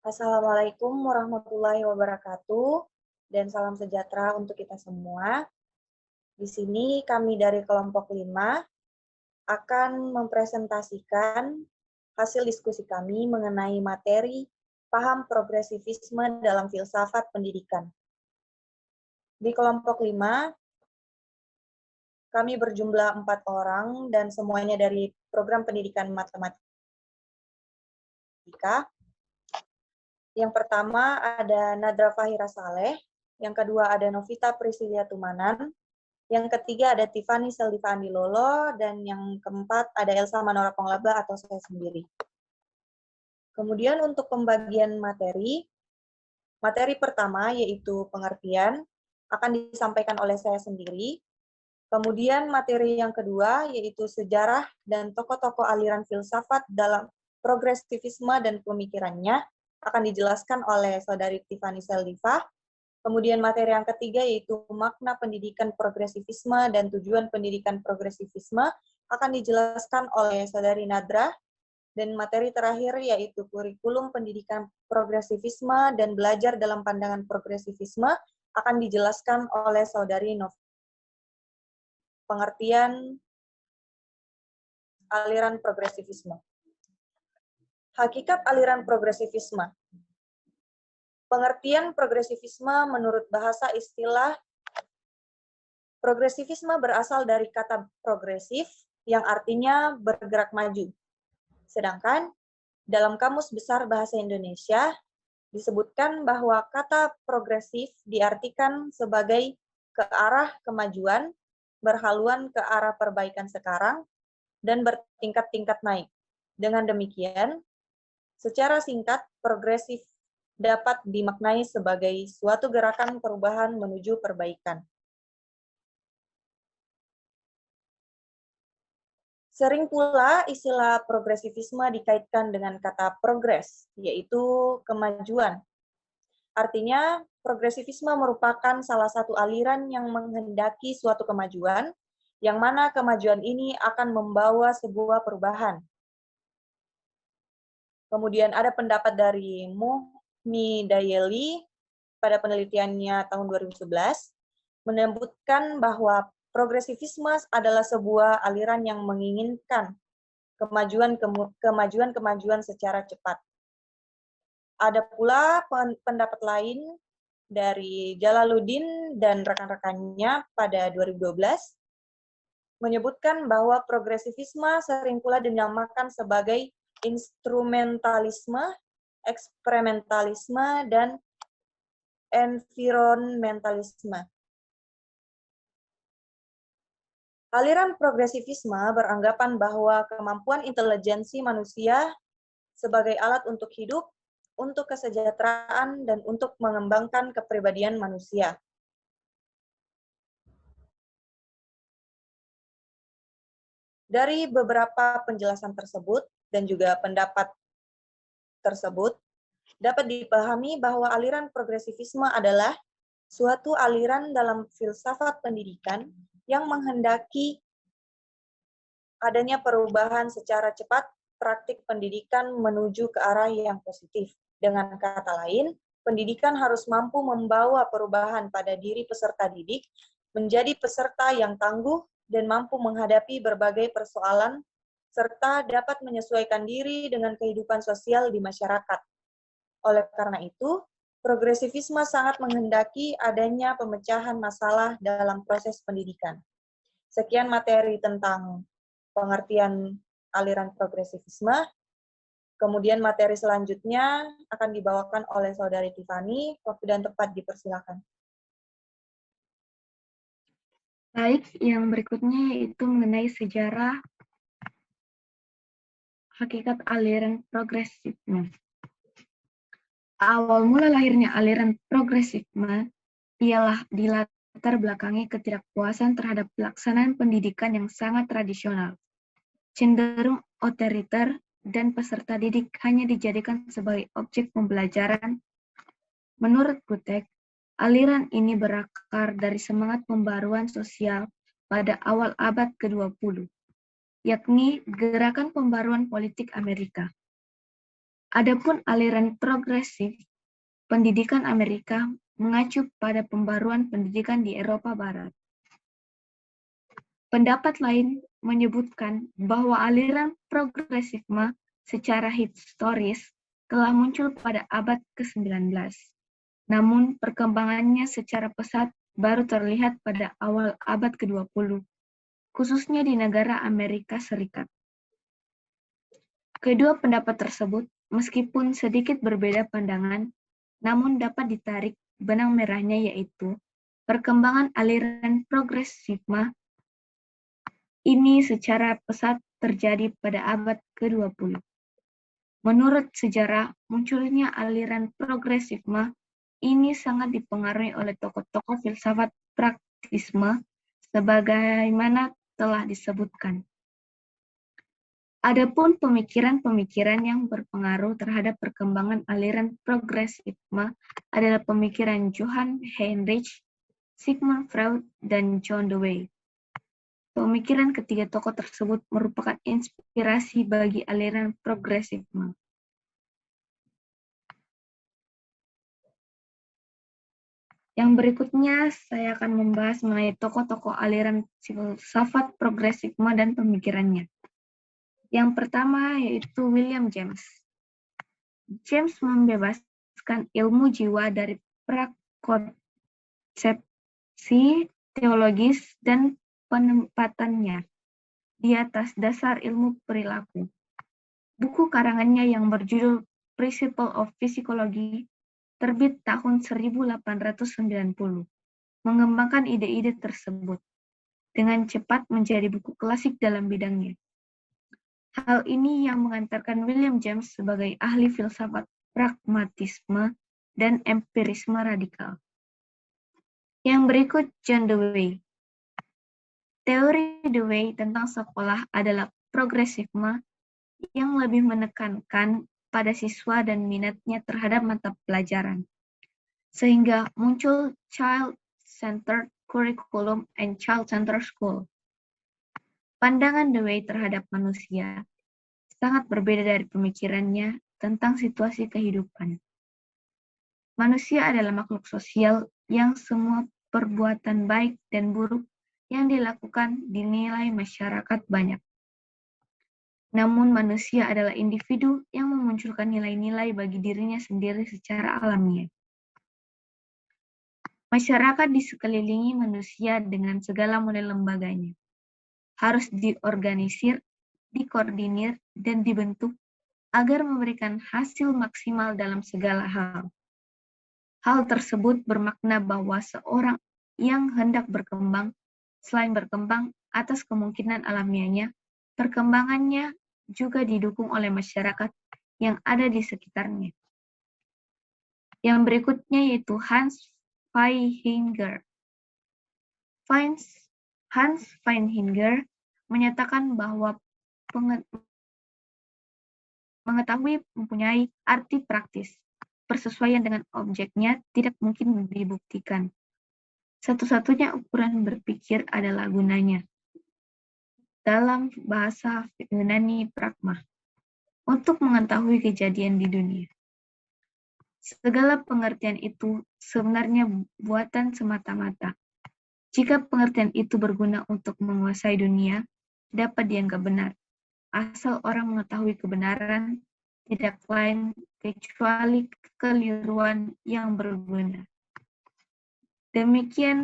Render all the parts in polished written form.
Assalamualaikum warahmatullahi wabarakatuh, dan salam sejahtera untuk kita semua. Di sini kami dari kelompok 5 akan mempresentasikan hasil diskusi kami mengenai materi paham progresivisme dalam filsafat pendidikan. Di kelompok 5, kami berjumlah 4 orang dan semuanya dari program pendidikan matematika. Yang pertama ada Nadra Fahira Saleh, yang kedua ada Novita Priscilia Tumanan, yang ketiga ada Tiffany Seldiva Andilolo, dan yang keempat ada Elsa Manora Ponglaba atau saya sendiri. Kemudian untuk pembagian materi pertama yaitu pengertian akan disampaikan oleh saya sendiri. Kemudian materi yang kedua yaitu sejarah dan tokoh-tokoh aliran filsafat dalam progresivisme dan pemikirannya akan dijelaskan oleh Saudari Tiffany Seldiva. Kemudian materi yang ketiga yaitu makna pendidikan progresivisme dan tujuan pendidikan progresivisme akan dijelaskan oleh Saudari Nadra. Dan materi terakhir yaitu kurikulum pendidikan progresivisme dan belajar dalam pandangan progresivisme akan dijelaskan oleh Saudari Nov. Pengertian aliran progresivisme. Hakikat aliran progresivisme. Pengertian progresivisme menurut bahasa istilah progresivisme berasal dari kata progresif yang artinya bergerak maju. Sedangkan dalam Kamus Besar Bahasa Indonesia disebutkan bahwa kata progresif diartikan sebagai ke arah kemajuan, berhaluan ke arah perbaikan sekarang, dan bertingkat-tingkat naik. Dengan demikian, secara singkat, progresif dapat dimaknai sebagai suatu gerakan perubahan menuju perbaikan. Sering pula istilah progresivisme dikaitkan dengan kata progres, yaitu kemajuan. Artinya, progresivisme merupakan salah satu aliran yang menghendaki suatu kemajuan, yang mana kemajuan ini akan membawa sebuah perubahan. Kemudian ada pendapat dari Muhni Dayeli pada penelitiannya tahun 2011, menyebutkan bahwa progresivisme adalah sebuah aliran yang menginginkan kemajuan secara cepat. Ada pula pendapat lain dari Jalaluddin dan rekan-rekannya pada 2012, menyebutkan bahwa progresivisme sering pula dinamakan sebagai instrumentalisme, eksperimentalisme, dan environmentalisme. Aliran progresivisme beranggapan bahwa kemampuan intelijensi manusia sebagai alat untuk hidup, untuk kesejahteraan, dan untuk mengembangkan kepribadian manusia. Dari beberapa penjelasan tersebut dan juga pendapat tersebut, dapat dipahami bahwa aliran progresivisme adalah suatu aliran dalam filsafat pendidikan yang menghendaki adanya perubahan secara cepat praktik pendidikan menuju ke arah yang positif. Dengan kata lain, pendidikan harus mampu membawa perubahan pada diri peserta didik menjadi peserta yang tangguh dan mampu menghadapi berbagai persoalan serta dapat menyesuaikan diri dengan kehidupan sosial di masyarakat. Oleh karena itu, progresivisme sangat menghendaki adanya pemecahan masalah dalam proses pendidikan. Sekian materi tentang pengertian aliran progresivisme. Kemudian materi selanjutnya akan dibawakan oleh Saudari Tiffany. Waktu dan tempat dipersilakan. Baik, yang berikutnya yaitu mengenai sejarah hakikat aliran progresivisme. Awal mula lahirnya aliran progresivisme ialah dilatar belakangi ketidakpuasan terhadap pelaksanaan pendidikan yang sangat tradisional, cenderung otoriter, dan peserta didik hanya dijadikan sebagai objek pembelajaran. Menurut Gutek, aliran ini berakar dari semangat pembaruan sosial pada awal abad ke-20, yakni gerakan pembaruan politik Amerika. Adapun aliran progresif pendidikan Amerika mengacu pada pembaruan pendidikan di Eropa Barat. Pendapat lain menyebutkan bahwa aliran progresisme secara historis telah muncul pada abad ke-19. Namun perkembangannya secara pesat baru terlihat pada awal abad ke-20, khususnya di negara Amerika Serikat. Kedua pendapat tersebut, meskipun sedikit berbeda pandangan, namun dapat ditarik benang merahnya, yaitu perkembangan aliran progresisme ini secara pesat terjadi pada abad ke-20. Menurut sejarah, munculnya aliran progresisme ini sangat dipengaruhi oleh tokoh-tokoh filsafat praktisme sebagaimana telah disebutkan. Adapun pemikiran-pemikiran yang berpengaruh terhadap perkembangan aliran progresisme adalah pemikiran Johann Heinrich, Sigmund Freud, dan John Dewey. Pemikiran ketiga tokoh tersebut merupakan inspirasi bagi aliran progresisme. Yang berikutnya saya akan membahas mengenai tokoh-tokoh aliran filsafat progresisme dan pemikirannya. Yang pertama yaitu William James. James membebaskan ilmu jiwa dari prakonsepsi teologis dan penempatannya di atas dasar ilmu perilaku. Buku karangannya yang berjudul Principles of Psychology terbit tahun 1890, mengembangkan ide-ide tersebut dengan cepat menjadi buku klasik dalam bidangnya. Hal ini yang mengantarkan William James sebagai ahli filsafat pragmatisme dan empirisme radikal. Yang berikut John Dewey. Teori Dewey tentang sekolah adalah progresisme yang lebih menekankan pada siswa dan minatnya terhadap mata pelajaran, sehingga muncul child-centered curriculum and child-centered school. Pandangan Dewey terhadap manusia sangat berbeda dari pemikirannya tentang situasi kehidupan. Manusia adalah makhluk sosial yang semua perbuatan baik dan buruk yang dilakukan dinilai masyarakat banyak. Namun manusia adalah individu yang memunculkan nilai-nilai bagi dirinya sendiri secara alamiah. Masyarakat di sekelilingi manusia dengan segala model lembaganya harus diorganisir, dikoordinir, dan dibentuk agar memberikan hasil maksimal dalam segala hal. Hal tersebut bermakna bahwa seorang yang hendak berkembang, selain berkembang atas kemungkinan alamiahnya, perkembangannya juga didukung oleh masyarakat yang ada di sekitarnya. Yang berikutnya yaitu Hans Feihinger. Hans Feihinger menyatakan bahwa mengetahui mempunyai arti praktis. Persesuaian dengan objeknya tidak mungkin dibuktikan. Satu-satunya ukuran berpikir adalah gunanya. Dalam bahasa Yunani pragma, untuk mengetahui kejadian di dunia. Segala pengertian itu sebenarnya buatan semata-mata. Jika pengertian itu berguna untuk menguasai dunia, dapat dianggap benar. Asal orang mengetahui kebenaran, tidak lain kecuali kekeliruan yang berguna. Demikian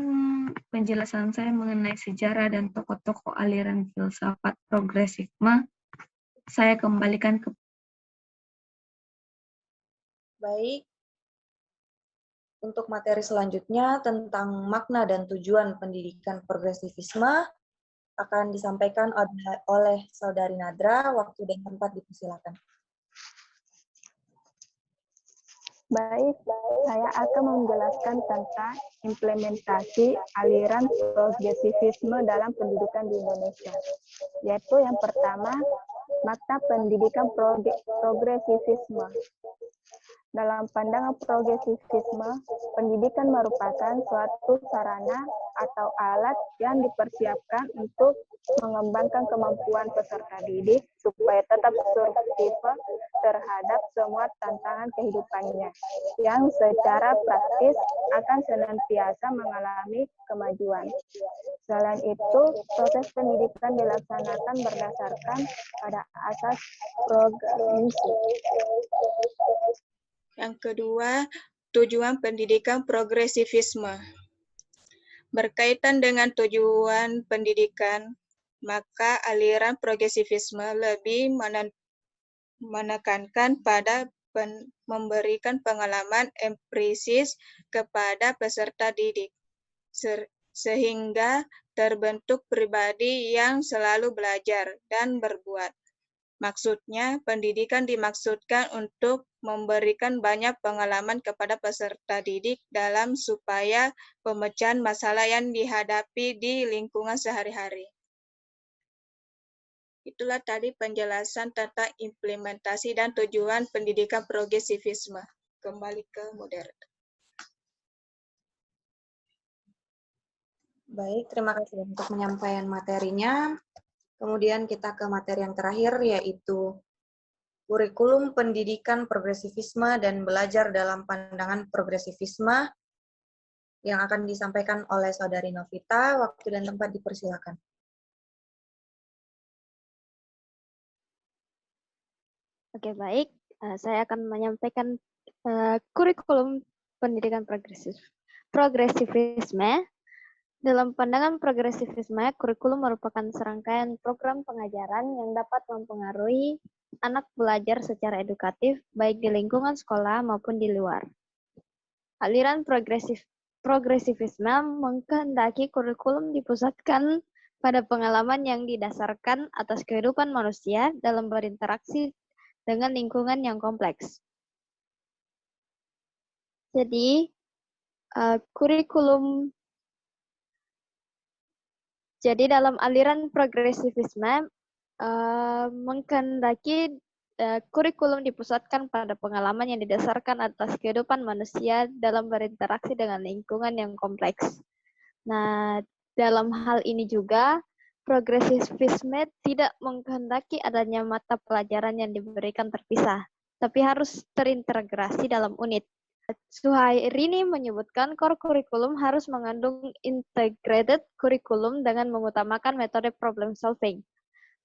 penjelasan saya mengenai sejarah dan tokoh-tokoh aliran filsafat progresisme. Saya kembalikan ke... Baik, untuk materi selanjutnya tentang makna dan tujuan pendidikan progresivisme akan disampaikan oleh Saudari Nadra. Waktu dan tempat dipersilakan. Baik, saya akan menjelaskan tentang implementasi aliran progresivisme dalam pendidikan di Indonesia. Yaitu yang pertama, makna pendidikan progresivisme. Dalam pandangan progresivisme, pendidikan merupakan suatu sarana atau alat yang dipersiapkan untuk mengembangkan kemampuan peserta didik supaya tetap survival terhadap semua tantangan kehidupannya, yang secara praktis akan senantiasa mengalami kemajuan. Selain itu, proses pendidikan dilaksanakan berdasarkan pada asas progresif. Yang kedua, tujuan pendidikan progresivisme. Berkaitan dengan tujuan pendidikan, maka aliran progresivisme lebih menekankan pada memberikan pengalaman empiris kepada peserta didik, sehingga terbentuk pribadi yang selalu belajar dan berbuat. Maksudnya, pendidikan dimaksudkan untuk memberikan banyak pengalaman kepada peserta didik dalam supaya pemecahan masalah yang dihadapi di lingkungan sehari-hari. Itulah tadi penjelasan tentang implementasi dan tujuan pendidikan progresivisme. Kembali ke moderator. Baik, terima kasih untuk penyampaian materinya. Kemudian kita ke materi yang terakhir, yaitu kurikulum pendidikan progresivisme dan belajar dalam pandangan progresivisme yang akan disampaikan oleh Saudari Novita. Waktu dan tempat dipersilakan. Oke, baik. Saya akan menyampaikan kurikulum pendidikan progresivisme. Dalam pandangan progresivisme, kurikulum merupakan serangkaian program pengajaran yang dapat mempengaruhi anak belajar secara edukatif, baik di lingkungan sekolah maupun di luar. Aliran progresivisme mengkehendaki kurikulum dipusatkan pada pengalaman yang didasarkan atas kehidupan manusia dalam berinteraksi dengan lingkungan yang kompleks. Jadi, dalam aliran progresivisme mengkehendaki kurikulum dipusatkan pada pengalaman yang didasarkan atas kehidupan manusia dalam berinteraksi dengan lingkungan yang kompleks. Nah, dalam hal ini juga progresivisme tidak mengkehendaki adanya mata pelajaran yang diberikan terpisah, tapi harus terintegrasi dalam unit. Suhairini menyebutkan core curriculum harus mengandung integrated curriculum dengan mengutamakan metode problem solving.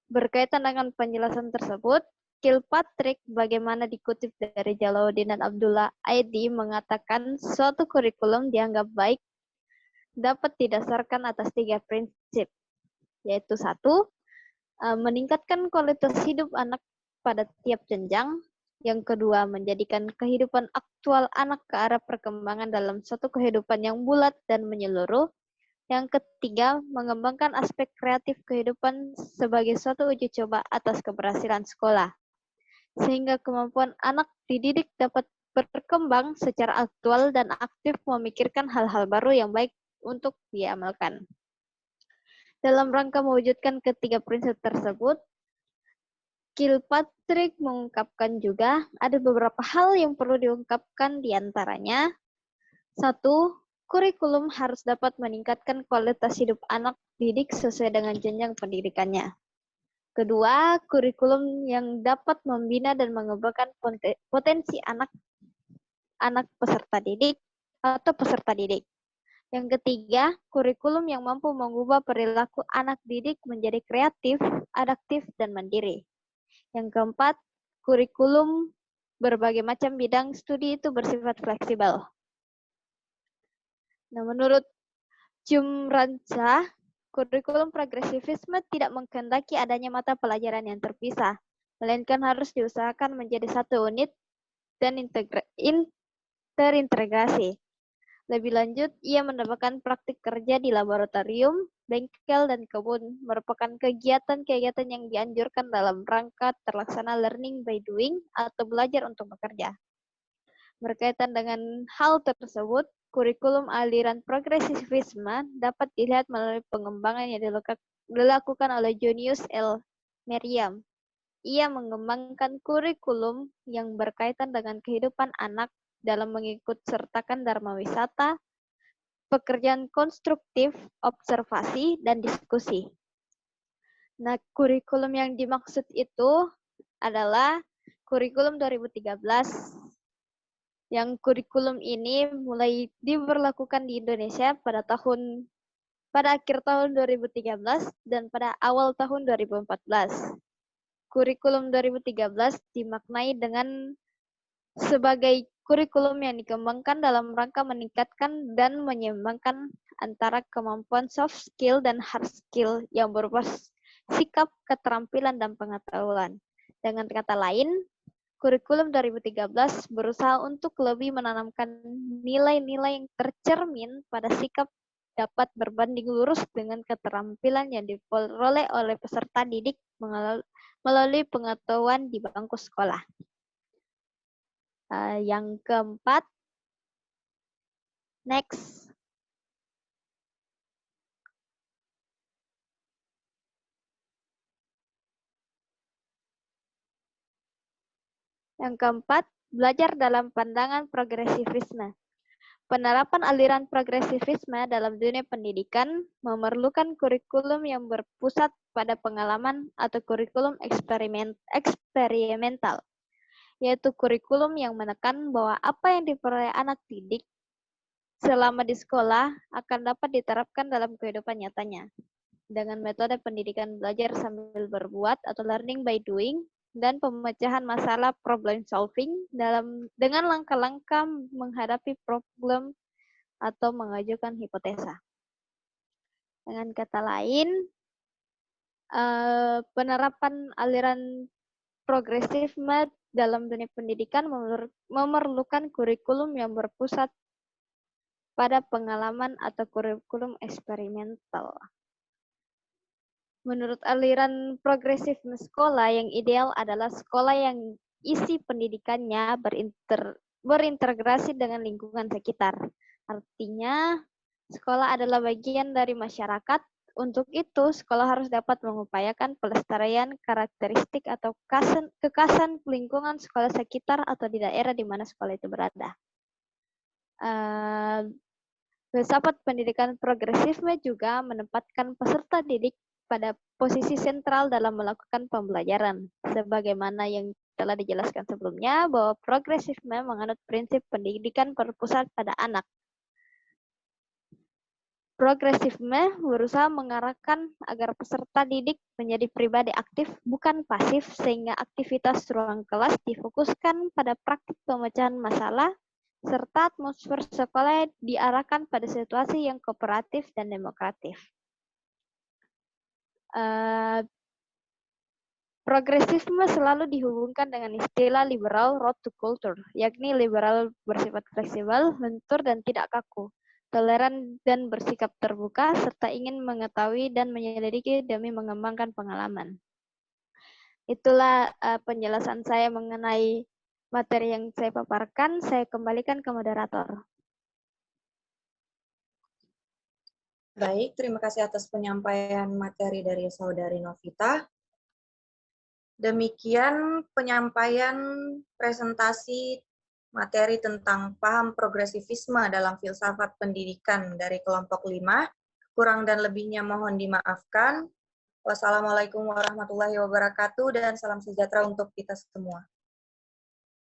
Berkaitan dengan penjelasan tersebut, Kilpatrick bagaimana dikutip dari Jalaluddin dan Abdullah Aidi mengatakan suatu kurikulum dianggap baik dapat didasarkan atas 3 prinsip, yaitu 1, meningkatkan kualitas hidup anak pada tiap jenjang. Yang kedua, menjadikan kehidupan aktual anak ke arah perkembangan dalam suatu kehidupan yang bulat dan menyeluruh. Yang ketiga, mengembangkan aspek kreatif kehidupan sebagai suatu uji coba atas keberhasilan sekolah. Sehingga kemampuan anak dididik dapat berkembang secara aktual dan aktif memikirkan hal-hal baru yang baik untuk diamalkan. Dalam rangka mewujudkan ketiga prinsip tersebut, Kilpatrick mengungkapkan juga ada beberapa hal yang perlu diungkapkan, diantaranya 1. Kurikulum harus dapat meningkatkan kualitas hidup anak didik sesuai dengan jenjang pendidikannya. Kedua, kurikulum yang dapat membina dan mengembangkan potensi anak peserta didik atau peserta didik. Yang ketiga, kurikulum yang mampu mengubah perilaku anak didik menjadi kreatif, adaptif, dan mandiri. Yang keempat, kurikulum berbagai macam bidang studi itu bersifat fleksibel. Nah, menurut Jumranca, kurikulum progresivisme tidak mengkehendaki adanya mata pelajaran yang terpisah, melainkan harus diusahakan menjadi satu unit dan terintegrasi. Lebih lanjut, ia menambahkan praktik kerja di laboratorium, bengkel, dan kebun merupakan kegiatan-kegiatan yang dianjurkan dalam rangka terlaksana learning by doing atau belajar untuk bekerja. Berkaitan dengan hal tersebut, kurikulum aliran progresivisme dapat dilihat melalui pengembangan yang dilakukan oleh Junius L. Merriam. Ia mengembangkan kurikulum yang berkaitan dengan kehidupan anak dalam mengikut sertakan dharma wisata, pekerjaan konstruktif, observasi, dan diskusi. Nah, kurikulum yang dimaksud itu adalah kurikulum 2013. Yang kurikulum ini mulai diberlakukan di Indonesia pada akhir tahun 2013 dan pada awal tahun 2014. Kurikulum 2013 dimaknai dengan sebagai kurikulum yang dikembangkan dalam rangka meningkatkan dan menyeimbangkan antara kemampuan soft skill dan hard skill yang berupa sikap, keterampilan, dan pengetahuan. Dengan kata lain, kurikulum 2013 berusaha untuk lebih menanamkan nilai-nilai yang tercermin pada sikap dapat berbanding lurus dengan keterampilan yang diperoleh oleh peserta didik melalui pengetahuan di bangku sekolah. Yang keempat, next. Yang keempat, belajar dalam pandangan progresivisme. Penerapan aliran progresivisme dalam dunia pendidikan memerlukan kurikulum yang berpusat pada pengalaman atau kurikulum eksperimental, yaitu kurikulum yang menekan bahwa apa yang diperoleh anak didik selama di sekolah akan dapat diterapkan dalam kehidupan nyatanya dengan metode pendidikan belajar sambil berbuat atau learning by doing dan pemecahan masalah problem solving dengan langkah-langkah menghadapi problem atau mengajukan hipotesa. Dengan kata lain, penerapan aliran progresivisme dalam dunia pendidikan memerlukan kurikulum yang berpusat pada pengalaman atau kurikulum eksperimental. Menurut aliran progresivisme sekolah, yang ideal adalah sekolah yang isi pendidikannya berintegrasi dengan lingkungan sekitar. Artinya, sekolah adalah bagian dari masyarakat. Untuk itu, sekolah harus dapat mengupayakan pelestarian karakteristik atau kekhasan lingkungan sekolah sekitar atau di daerah di mana sekolah itu berada. Filsafat pendidikan progresivisme juga menempatkan peserta didik pada posisi sentral dalam melakukan pembelajaran, sebagaimana yang telah dijelaskan sebelumnya bahwa progresivisme menganut prinsip pendidikan berpusat pada anak. Progresivisme berusaha mengarahkan agar peserta didik menjadi pribadi aktif, bukan pasif, sehingga aktivitas ruang kelas difokuskan pada praktik pemecahan masalah, serta atmosfer sekolah diarahkan pada situasi yang kooperatif dan demokratif. Progresivisme selalu dihubungkan dengan istilah liberal road to culture, yakni liberal bersifat fleksibel, lentur dan tidak kaku, toleran dan bersikap terbuka, serta ingin mengetahui dan menyelidiki demi mengembangkan pengalaman. Itulah penjelasan saya mengenai materi yang saya paparkan. Saya kembalikan ke moderator. Baik, terima kasih atas penyampaian materi dari Saudari Novita. Demikian penyampaian presentasi materi tentang paham progresivisme dalam filsafat pendidikan dari kelompok 5. Kurang dan lebihnya mohon dimaafkan. Wassalamualaikum warahmatullahi wabarakatuh dan salam sejahtera untuk kita semua.